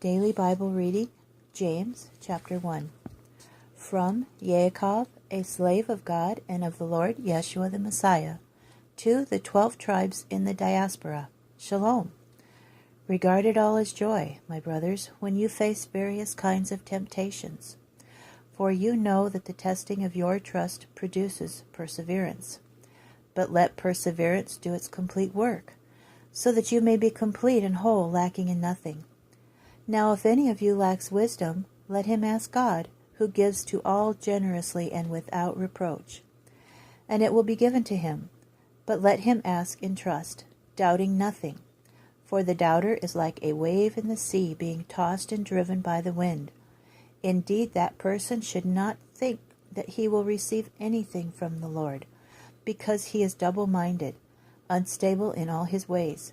Daily Bible Reading, James chapter 1. From Yaakov, a slave of God and of the Lord Yeshua the Messiah, to the 12 tribes in the diaspora, Shalom. Regard it all as joy, my brothers, when you face various kinds of temptations, for you know that the testing of your trust produces perseverance. But let perseverance do its complete work, so that you may be complete and whole, lacking in nothing. Now if any of you lacks wisdom, let him ask God, who gives to all generously and without reproach, and it will be given to him. But let him ask in trust, doubting nothing. For the doubter is like a wave in the sea, being tossed and driven by the wind. Indeed, that person should not think that he will receive anything from the Lord, because he is double-minded, unstable in all his ways.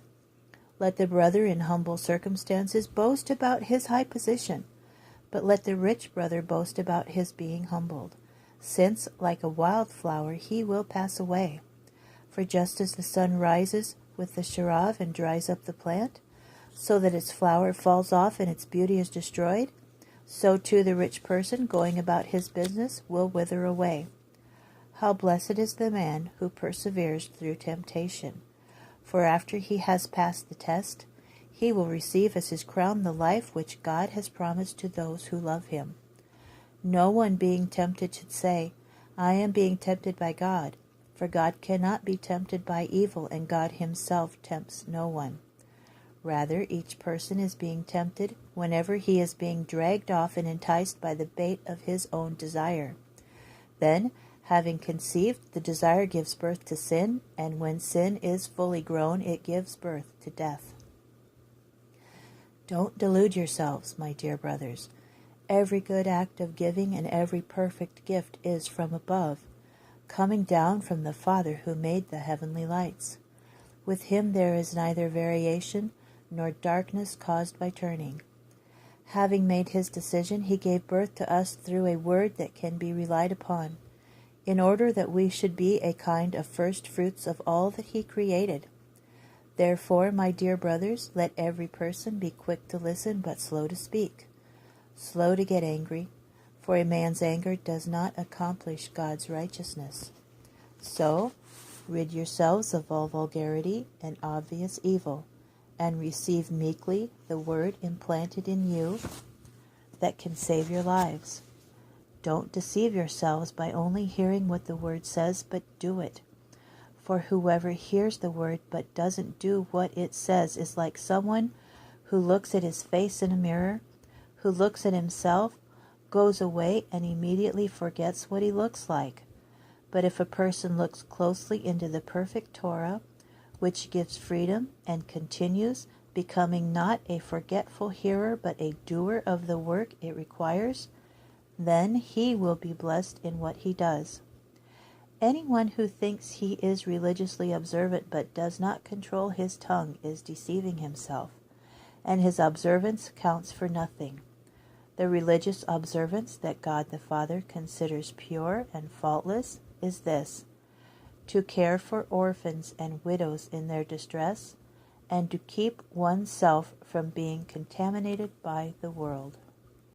Let the brother in humble circumstances boast about his high position, but let the rich brother boast about his being humbled, since, like a wildflower, he will pass away. For just as the sun rises with the cherub and dries up the plant, so that its flower falls off and its beauty is destroyed, so too the rich person going about his business will wither away. How blessed is the man who perseveres through temptation, for after he has passed the test, he will receive as his crown the life which God has promised to those who love him. No one being tempted should say, I am being tempted by God, for God cannot be tempted by evil, and God himself tempts no one. Rather, each person is being tempted whenever he is being dragged off and enticed by the bait of his own desire. Then, having conceived, the desire gives birth to sin, and when sin is fully grown, it gives birth to death. Don't delude yourselves, my dear brothers. Every good act of giving and every perfect gift is from above, coming down from the Father who made the heavenly lights. With him there is neither variation nor darkness caused by turning. Having made his decision, he gave birth to us through a word that can be relied upon, in order that we should be a kind of first fruits of all that he created. Therefore, my dear brothers, let every person be quick to listen, but slow to speak, slow to get angry, for a man's anger does not accomplish God's righteousness. So, rid yourselves of all vulgarity and obvious evil, and receive meekly the word implanted in you that can save your lives. Don't deceive yourselves by only hearing what the word says, but do it. For whoever hears the word but doesn't do what it says is like someone who looks at his face in a mirror, who looks at himself, goes away, and immediately forgets what he looks like. But if a person looks closely into the perfect Torah, which gives freedom, and continues, becoming not a forgetful hearer but a doer of the work it requires, then he will be blessed in what he does. Anyone who thinks he is religiously observant but does not control his tongue is deceiving himself, and his observance counts for nothing. The religious observance that God the Father considers pure and faultless is this: to care for orphans and widows in their distress, and to keep oneself from being contaminated by the world.